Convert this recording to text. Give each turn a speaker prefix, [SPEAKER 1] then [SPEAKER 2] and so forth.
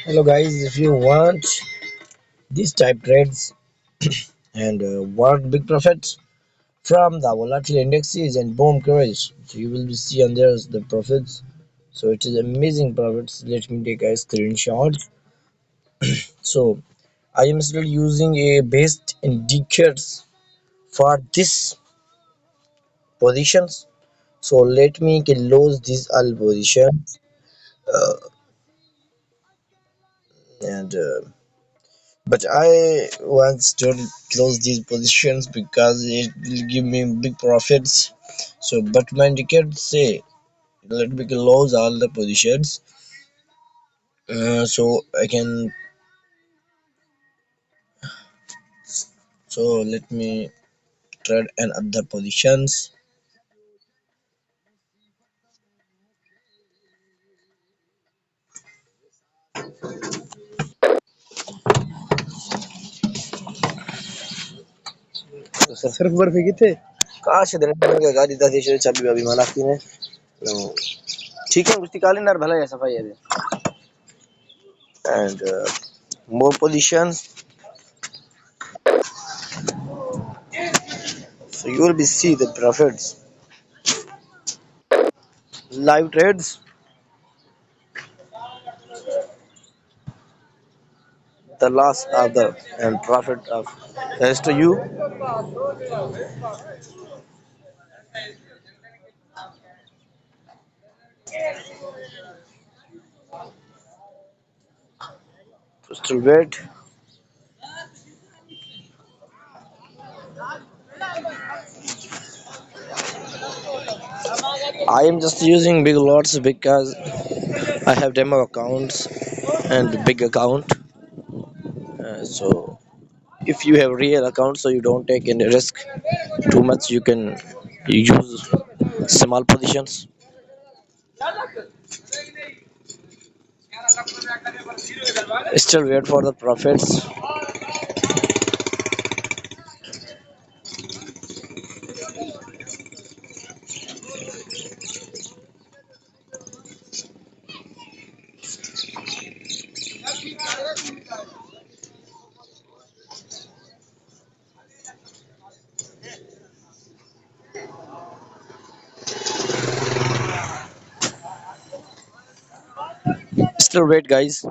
[SPEAKER 1] Hello guys, if you want these type trades and want big profits from the volatility indexes and boom courage, so you will see on there the profits. So it is amazing profits. Let me take a screenshot. So I am still using a best indicators for this positions. So let me close this all positions and but I want to close these positions because it will give me big profits. So, but my indicators say let me close all the positions, so I can. So let me trade in other positions.
[SPEAKER 2] صرف برفي किथे
[SPEAKER 1] कहाँ से देने का गाड़ी दादी से चाबी अभी मना की ने ठीक है उसकी काली नार भला है सफाई है and more positions. So you will be see the profits live trades, the loss of the and profit of rest to you. Still wait. I am just using big lots because I have demo accounts and big account. So if you have real account, so you don't take any risk too much. You can use small positions. Still wait for the profits. Still wait, guys.